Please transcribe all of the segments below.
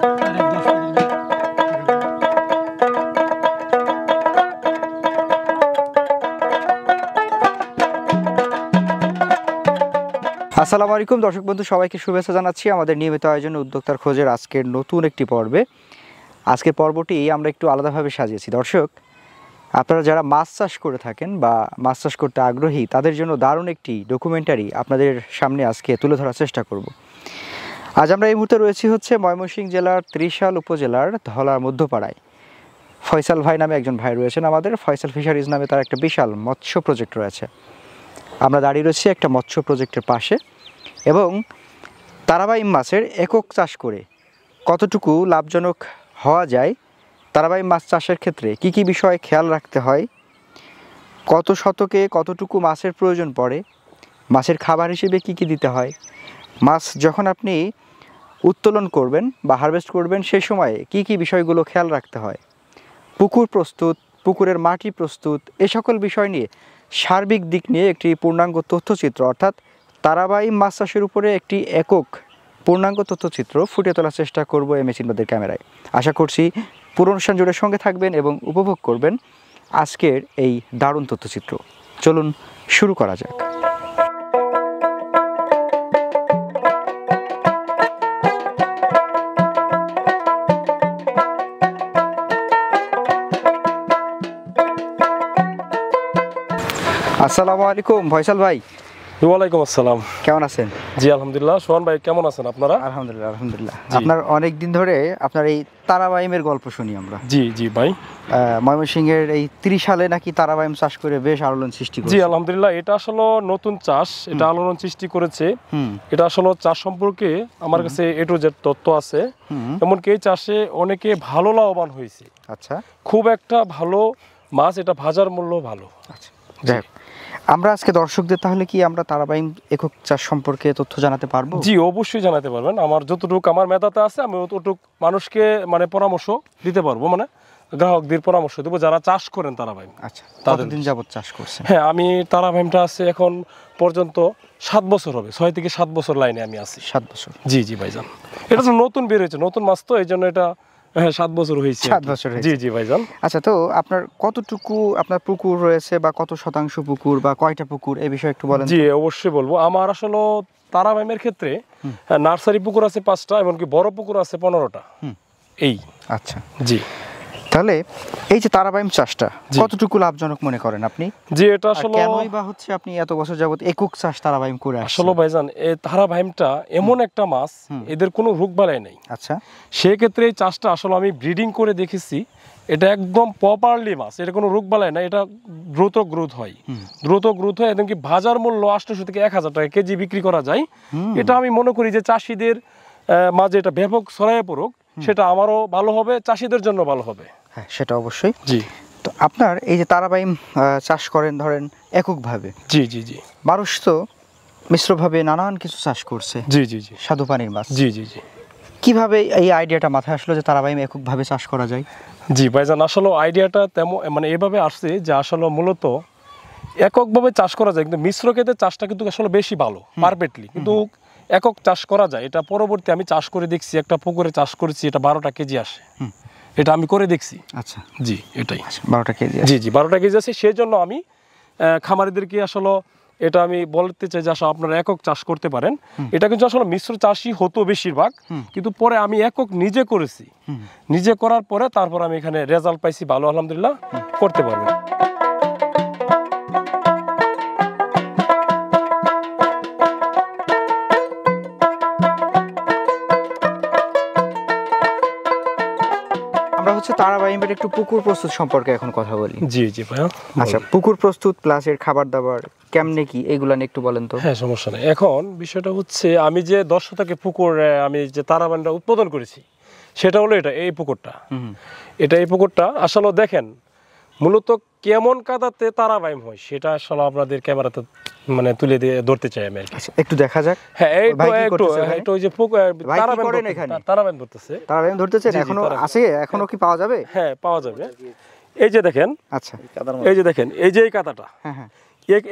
আসসালামু আলাইকুম দর্শক বন্ধু, সবাইকে শুভেচ্ছা জানাচ্ছি আমাদের নিয়মিত আয়োজন উদ্যোক্তার খোঁজের আজকের নতুন একটি পর্বে। আজকের পর্বটি আমরা একটু আলাদাভাবে সাজিয়েছি। দর্শক, আপনারা যারা মাছ চাষ করে থাকেন বা মাছ চাষ করতে আগ্রহী, তাদের জন্য দারুণ একটি ডকুমেন্টারি আপনাদের সামনে আজকে তুলে ধরার চেষ্টা করব। আজ আমরা এই মুহূর্তে রয়েছি ময়মনসিংহ জেলার ত্রিশাল উপজেলার ধলার মধ্যপাড়ায়। ফয়সাল ভাই নামে একজন ভাই রয়েছেন আমাদের। ফয়সাল ফিশারিজ নামে তার একটা বিশাল মৎস্য প্রজেক্ট রয়েছে। আমরা দাঁড়িয়ে রয়েছি একটা মৎস্য প্রজেক্টের পাশে এবং তারাবাইম মাছের একক চাষ করে কতটুকু লাভজনক হওয়া যায়, তারাবাইম মাছ চাষের ক্ষেত্রে কি কি বিষয় খেয়াল রাখতে হয়, কত শতকে কতটুকু মাছের প্রয়োজন পড়ে, মাছের খাবার হিসেবে কি কি দিতে হয়, মাছ যখন আপনি উত্তোলন করবেন বা হারভেস্ট করবেন সেই সময়ে কি কি বিষয়গুলো খেয়াল রাখতে হয়, পুকুর প্রস্তুত, পুকুরের মাটি প্রস্তুত, এ সকল বিষয় নিয়ে সার্বিক দিক নিয়ে একটি পূর্ণাঙ্গ তথ্যচিত্র অর্থাৎ তারাবাইম মাছ চাষের উপরে একটি একক পূর্ণাঙ্গ তথ্যচিত্র ফুটিয়ে তোলার চেষ্টা করব এমএচিনবাদের ক্যামেরায়। আশা করছি পুরো অনুষ্ঠান জুড়ে সঙ্গে থাকবেন এবং উপভোগ করবেন আজকের এই দারুণ তথ্যচিত্র। চলুন শুরু করা যাক। আসসালামু আলাইকুম ফয়সাল ভাই। ওয়ালাইকুম আসসালাম। কেমন আছেন? জি আলহামদুলিল্লাহ। সোহান ভাই কেমন আছেন আপনারা? আলহামদুলিল্লাহ আলহামদুলিল্লাহ। আপনার অনেক দিন ধরে আপনার এই তারাবাইমের গল্প শুনি আমরা। জি জি ভাই। ময়মনসিংহের এই 30 সালে নাকি তারাবাইম চাষ করে বেশ আলোড়ন সৃষ্টি করেছে। জি আলহামদুলিল্লাহ। এটা আসলে নতুন চাষ, এটা আলোড়ন সৃষ্টি করেছে। এটা আসলে চাষ সম্পর্কে আমার কাছে এ টু জেড তথ্য আছে। এমনকি এই চাষে অনেকে ভালো লাভবান হয়েছে। আচ্ছা, খুব একটা ভালো মাছ, এটা বাজার মূল্য ভালো। আচ্ছা, যাই হোক, আমরা আজকে দর্শকদের তাহলে কি আমরা তারাবাইম একক চাষ সম্পর্কে তথ্য জানাতে পারবো? জি অবশ্যই জানাতে পারবেন। আমার যতটুকু আমার মেধাতে আছে আমি ততটুকু মানুষকে পরামর্শ দিতে পারবো, গ্রাহকদের পরামর্শ দেবো যারা চাষ করেন তারাবাইম। আচ্ছা, কতদিন যাবত চাষ করছেন? হ্যাঁ, আমি তারাবাইমটা আছে এখন পর্যন্ত 7 বছর হবে। 6 থেকে 7 বছর লাইনে আমি আছি। 7 বছর? জি জি ভাইজান। এটা তো নতুন বের হয়েছে, নতুন মাছ, তো এই জন্য এটা 7 বছর হয়েছে। 7 বছর হয়েছে। জি জি ভাইজান। আচ্ছা, তো আপনার কতটুকু আপনার পুকুর রয়েছে বা কত শতাংশ পুকুর বা কয়টা পুকুর, এই বিষয়ে একটু বলেন। জি অবশ্যই বলবো। আমার আসলে তারাবাইমের ক্ষেত্রে নার্সারি পুকুর আছে 5টা, এমনকি বড় পুকুর আছে 15টা। এই। আচ্ছা জি। তাহলে এই যে তারাবাইম চাষটা কতটুকু লাভজনক মনে করেন আপনি? জি, এটা আসলে কেনই বা হচ্ছে আপনি এত বছর যাবত একক চাষ তারাবাইম করে আসছেন? আসলে ভাইজান, এই তারাবাইমটা এমন একটা মাছ, এদের কোনো রোগবালাই নেই। আচ্ছা, সেই ক্ষেত্রে এই চাষটা আসলে আমি ব্রিডিং করে দেখেছি, এটা একদম প্রপারলি মাছ, এটা কোনো রোগবালাই না, এটা দ্রুত গ্রোথ হয়, এমনকি বাজার মূল্য 800 থেকে 1000 টাকা কেজি বিক্রি করা যায়। এটা আমি মনে করি যে চাষিদের মাঝে এটা ব্যাপক ছড়াইয়ে পড়ুক, সেটা আমারও ভালো হবে, চাষিদের জন্য ভালো হবে। হ্যাঁ, সেটা অবশ্যই। জি। তো আপনার এই যে তারাবাইম চাষ করেন ধরেন এককভাবে, জি জি জি, মানুষ তো মিশ্রভাবে নানান কিছু চাষ করছে। জি জি জি, স্বাদু পানির মাছ। জি জি জি। কিভাবে এই আইডিয়াটা মাথায় আসলো যে তারাবাইম এককভাবে চাষ করা যায়? জি ভাইজান, আসলে আইডিয়াটা তেমন এভাবে আসছে যে আসলে মূলত এককভাবে চাষ করা যায়, কিন্তু মিশ্র ক্ষেত্রে চাষটা কিন্তু আসলে বেশি ভালো, পারফেক্টলি কিন্তু একক চাষ করা যায়। এটা পরবর্তী আমি চাষ করে দেখছি, একটা পুকুরে চাষ করেছি, এটা 12টা কেজি আসে। এটা আমি করে দেখছি। আচ্ছা, জি, এটাই 12টা কেজি। জি জি, 12টা কেজি আছে। সেই জন্য আমি খামারিদেরকে আসলে এটা আমি বলতে চাই যে আসলে আপনারা একক চাষ করতে পারেন। এটা কিন্তু আসলে মিশ্র চাষই হতো বেশিরভাগ, কিন্তু পরে আমি একক নিজে করেছি। নিজে করার পরে তারপর আমি এখানে রেজাল্ট পাইছি ভালো, আলহামদুলিল্লাহ, করতে পারবেন। আমরা হচ্ছে তারাবাইমের একটু পুকুর প্রস্তুত সম্পর্কে এখন কথা বলি। জি জি ভাইয়া। আচ্ছা, পুকুর প্রস্তুত প্লাস এর খাবার দাবার কেমনে কি, এগুলা নিয়ে একটু বলেন তো। হ্যাঁ, সমস্যা নেই। এখন বিষয়টা হচ্ছে আমি যে 10 শতকে পুকুর আমি যে তারাবাইমটা উৎপাদন করেছি, সেটা হলো এই পুকুরটা। এই পুকুরটা আসলে দেখেন মূলত কেমন কাদাতে তারাবাইম হয় সেটা আসলে আপনাদের ক্যামেরাতে তুলে দিয়ে ধরতে চাই আমি। একটু দেখা যাক। হ্যাঁ, একটু ওই যে তারাবাইম ধরতেছে। তারাবাইম ধরতেছে এখনো আছে? এখনো কি পাওয়া যাবে? হ্যাঁ, পাওয়া যাবে। এই যে দেখেন। আচ্ছা, এই যে দেখেন, এই যে এই কাদাটা। হ্যাঁ হ্যাঁ,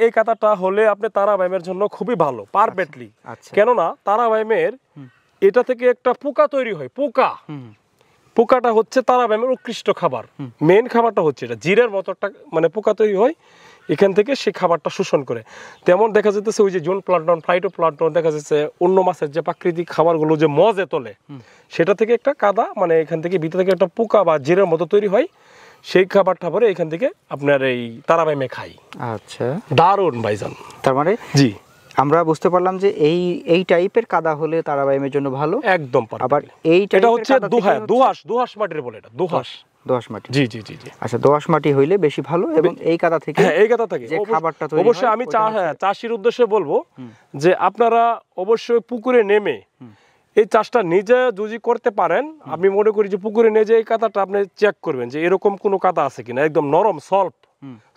এই কাদাটা হলে আপনি তারাবাইমের জন্য খুবই ভালো, পারফেক্টলি। আচ্ছা। কেননা তারাবাইমের এটা থেকে একটা পোকা তৈরি হয়, পোকাটা হচ্ছে তারাবাইমের উৎকৃষ্ট খাবার। মেন খাবারটা হচ্ছে এটা, জিরের মতো একটা মানে পোকা তৈরি হয় এখান থেকে, সে খাবারটা শোষণ করে। তেমন দেখা যেতেছে ওই যে জোন প্লান্টন, ফাইটোপ্লান্টন, দেখা যাচ্ছে অন্য মাছের যে প্রাকৃতিক খাবারগুলো যে মজে তোলে, সেটা থেকে একটা কাদা মানে এখান থেকে ভিতর থেকে একটা পোকা বা জিরের মতো তৈরি হয়, সেই খাবারটা পরে এখান থেকে আপনার এই তারাবাইমে খাই। আচ্ছা, দারুণ ভাইজান। তার মানে জি, আমরা বুঝতে পারলাম যে এই টাইপের কাদা হলে তারাবাইমের জন্য ভালো। একদম। আবার এই এটা হচ্ছে দোআঁশ মাটির বলে, এটা দোআঁশ মাটি। জি জি জি জি। আচ্ছা, দোআঁশ মাটি হইলে বেশি ভালো। এবং এই কাদা থেকে, হ্যাঁ, এই কাদা থেকে যে খাবারটা তৈরি হয়, অবশ্যই আমি চাষির উদ্দেশ্যে বলবো যে আপনারা অবশ্যই পুকুরে নেমে এই চাষটা নিজে যদি করতে পারেন, আমি মনে করি যে পুকুরে নিয়ে যে এই কাদাটা আপনি চেক করবেন যে এরকম কোনো কাদা আছে কিনা, একদম নরম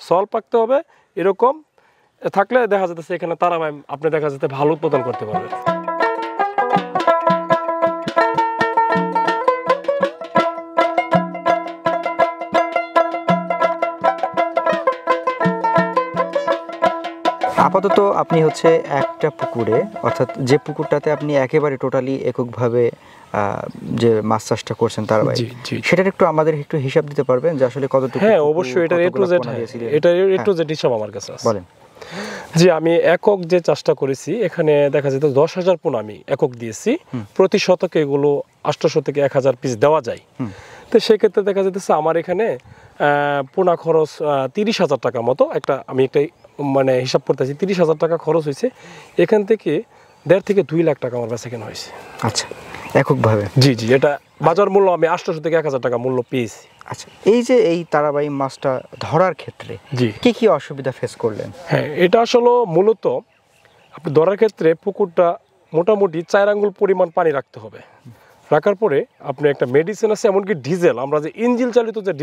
সল্প রাখতে হবে। এরকম থাকলে দেখা যাচ্ছে এখানে তারাবাইম আপনি দেখা যাচ্ছে ভালো উৎপাদন করতে পারবেন। আপাতত আপনি হচ্ছে একটা পুকুরে, অর্থাৎ যে পুকুরটাতে আপনি একেবারে টোটালি এককভাবে যে মাছ চাষটা করছেন তারাবাইম, সেটার একটু আমাদের একটু হিসাব দিতে পারবেন যে আসলে কতটুকু? হ্যাঁ, অবশ্যই। এটা এ টু জেড হিসাব আমার কাছে আছে। বলেন। জি, আমি একক যে চাষটা করেছি এখানে দেখা যেত 10,000 পোনা আমি একক দিয়েছি। প্রতি শতকে এগুলো 800 থেকে 1000 পিস দেওয়া যায়। তো সেক্ষেত্রে দেখা যেতেছে আমার এখানে পোনা খরচ 30,000 টাকা মতো আমি একটা মানে হিসাব করতেছি, 30,000 টাকা খরচ হয়েছে। এখান থেকে 1.5 থেকে 2 লাখ টাকা আমার বেচা কেনা হয়েছে। আচ্ছা, এককভাবে? জি জি, এটা বাজার মূল্য আমি 800 থেকে 1000 টাকা মূল্য পেয়েছি। আচ্ছা, এই যে এই তারাবাইম মাছটা ধরার ক্ষেত্রে কি কি অসুবিধা ফেস করলেন? হ্যাঁ, এটা আসলে মূলত আপনি ধরার ক্ষেত্রে পুকুরটা মোটামুটি 4 আঙ্গুল পরিমাণ পানি রাখতে হবে। রাখার পরে আপনি একটা মেডিসিন আছে, এমনকি ডিজেল, আমরা যে ইঞ্জিন চালিত যে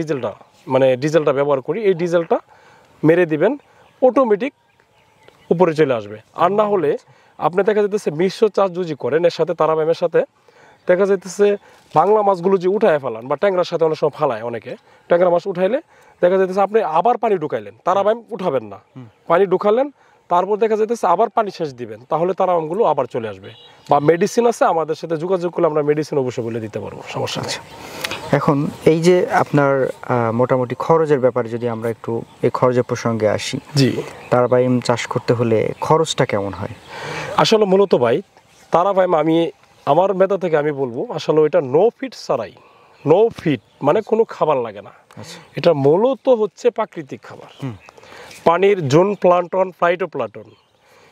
ডিজেলটা ব্যবহার করি, এই ডিজেলটা মেরে দিবেন, অটোমেটিক উপরে চলে আসবে। আর না হলে আপনি দেখা যেতেছে মিশ্র চাষ যদি করেন এর সাথে তারাবাইমের সাথে, দেখা যাইতেছে বাংলা মাছগুলো যে উঠায় ফেলান বা ট্যাংরার সাথে অনেক সময় ফালায় অনেকে, ট্যাংরা মাছ উঠাইলে দেখা যাইতেছে আপনি আবার পানি ঢুকাইলেন, তারাবাইম উঠাবেন না, পানি ঢুকালেন, তারপর দেখা যাইতেছে আবার পানি সেচ দিবেন, তাহলে তারাবাইমগুলো আবার চলে আসবে। বা মেডিসিন আছে, আমাদের সাথে যোগাযোগ করলে আমরা মেডিসিন অবশ্যই বলে দিতে পারবো, সমস্যা নেই। এখন এই যে আপনার মোটামুটি খরচের ব্যাপারে যদি আমরা একটু এই খরচের প্রসঙ্গে আসি, জি, তারাবাইম চাষ করতে হলে খরচটা কেমন হয়? আসলে মূলত ভাই তারাবাইম আমার মেধা থেকে আমি বলবো আসলে এটা নো ফিট মানে কোনো খাবার লাগে না। এটা মূলত হচ্ছে প্রাকৃতিক খাবার। পানির জোন প্লান্টন, ফাইটোপ্লান্টন,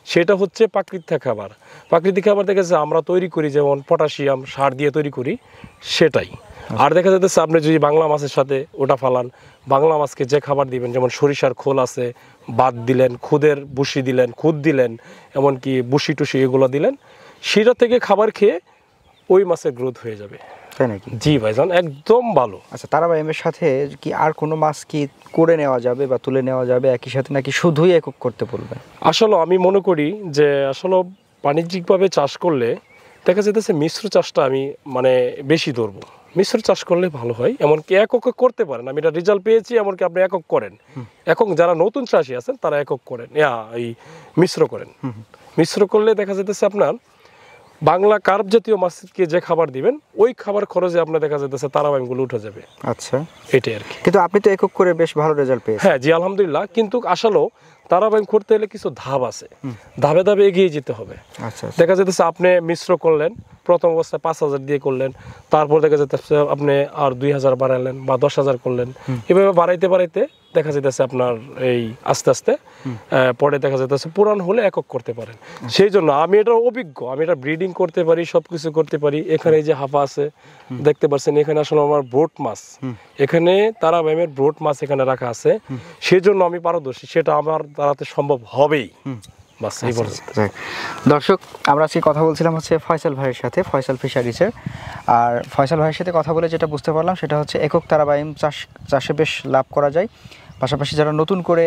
সেটা হচ্ছে প্রাকৃতিক খাবার। দেখে যে আমরা তৈরি করি যেমন পটাশিয়াম সার দিয়ে তৈরি করি, সেটাই। আর দেখা যাচ্ছে আপনি যদি বাংলা মাছের সাথে ওটা ফালান, বাংলা মাছকে যে খাবার দিবেন, যেমন সরিষার খোল আছে, বাদ দিলেন, খুদের বুসি দিলেন, খুদ দিলেন, এমনকি বুসি টুসি এগুলো দিলেন, সেটা থেকে খাবার খেয়ে ওই মাছের গ্রোথ হয়ে যাবে। তাই নাকি? জি ভাইজান, একদম ভালো। আচ্ছা, তারাবাইমের সাথে কি আর কোনো মাছ কি করে নেওয়া যাবে বা তুলে নেওয়া যাবে একই সাথে, নাকি শুধুই একক করতে বলবেন? আসলে আমি মনে করি যে আসলে বাণিজ্যিকভাবে চাষ করলে দেখা যেতেছে মিশ্র চাষটা আমি বেশি ধরবো। মিশ্র চাষ করলে ভালো হয়, এমনকি একক করতে পারেন। আমি এটা রেজাল্ট পেয়েছি, এমনকি আপনি একক করেন, যারা নতুন চাষি আছেন তারা একক করেন, এই মিশ্র করেন। মিশ্র করলে দেখা যেতেছে আপনার বাংলা কার্প জাতীয় মাছকে যে খাবার দিবেন, ওই খাবার খরচে আপনার দেখা যেতেছে তারাবাইমগুলো উঠে যাবে। আচ্ছা, এটাই আর কি। কিন্তু আপনি তো একক করে বেশ ভালো রেজাল্ট পেয়েছেন। হ্যাঁ জি, আলহামদুলিল্লাহ। কিন্তু আসলেও তারাবাইম করতে হলে কিছু ধাপ আছে, ধাপে ধাপে এগিয়ে যেতে হবে। আচ্ছা, দেখা যেতেছে আপনি মিশ্র করলেন, প্রথম অবস্থায় 5,000 দিয়ে করলেন, তারপর দেখা যেতেছে আপনি আর 2,000 বাড়ালেন বা 10,000 করলেন, এভাবে বাড়াইতে দেখা যেতেছে আপনার এই আস্তে আস্তে পরে দেখা যেতেছে পুরান হলে একক করতে পারেন। সেই জন্য আমি এটা অভিজ্ঞ, আমি এটা ব্রিডিং করতে পারি, সবকিছু করতে পারি। এখানে এই যে হাফা আছে দেখতে পাচ্ছেন, এখানে আসলে আমার ব্রোড মাছ, এখানে তারাবাইমের ব্রোড মাছ এখানে রাখা আছে, সেই জন্য আমি পারদর্শী, সেটা আমার দ্বারাতে সম্ভব হবেই। দর্শক, আমরা আজকে কথা বলছিলাম হচ্ছে ফয়সাল ভাইয়ের সাথে, ফয়সাল ফিশারিজের। আর ফয়সাল ভাইয়ের সাথে কথা বলে যেটা বুঝতে পারলাম সেটা হচ্ছে একক তারাবাইম চাষে বেশ লাভ করা যায়। পাশাপাশি যারা নতুন করে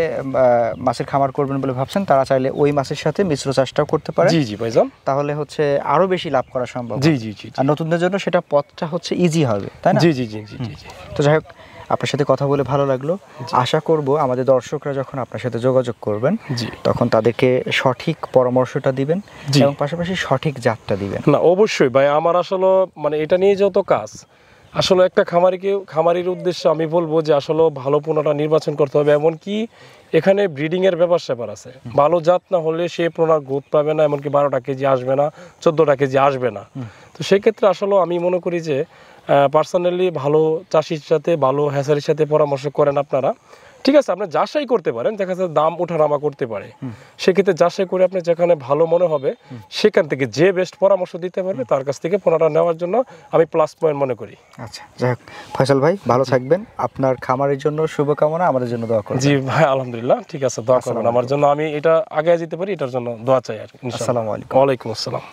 মাছের খামার করবেন বলে ভাবছেন, তারা চাইলে ওই মাছের সাথে মিশ্র চাষটাও করতে পারে। জি জি ভাইজান, তাহলে হচ্ছে আরো বেশি লাভ করা সম্ভব। জি জি জি। আর নতুনদের জন্য সেটা পথটা হচ্ছে ইজি হবে, তাই না? জি জি জি জি জি। তো যাই হোক, আপনার সাথে কথা বলে ভালো লাগলো। আশা করব আমাদের দর্শকরা যখন আপনার সাথে যোগাযোগ করবেন জি তখন তাদেরকে সঠিক পরামর্শটা দিবেন জি। এবং পাশাপাশি সঠিক জাতটা দিবেন। না অবশ্যই ভাই, আমার আসলে মানে এটা নিয়ে যত কাজ, আসলে একটা খামারির উদ্দেশ্যে আমি বলবো যে আসলে ভালো পোনাটা নির্বাচন করতে হবে। এমনকি এখানে ব্রিডিং এর ব্যাপার আছে, ভালো জাত না হলে সে পোনার গ্রোথ পাবে না, এমনকি 12টা কেজি আসবে না, 14টা কেজি আসবে না। তো সেক্ষেত্রে আসলে আমি মনে করি যে পার্সোনালি ভালো চাষির সাথে, ভালো হ্যাচারির সাথে পরামর্শ করেন আপনারা। ঠিক আছে, আপনি যাচাই করতে পারেন, দেখা যাচ্ছে দাম ওঠানামা করতে পারে, সেক্ষেত্রে যাচাই করে আপনি যেখানে ভালো মনে হবে সেখান থেকে যে বেস্ট পরামর্শ দিতে পারবে তার কাছ থেকে পোনাটা নেওয়ার জন্য আমি প্লাস পয়েন্ট মনে করি। আচ্ছা, যাই হোক ফয়সাল ভাই ভালো থাকবেন, আপনার খামারের জন্য শুভকামনা, আমাদের জন্য দোয়া করবেন। জি ভাই, আলহামদুলিল্লাহ, ঠিক আছে, দোয়া করবেন আমার জন্য, আমি এটা আগে যেতে পারি এটার জন্য দোয়া চাই আর কি। আসসালামু আলাইকুম। ওয়ালাইকুম আসসালাম।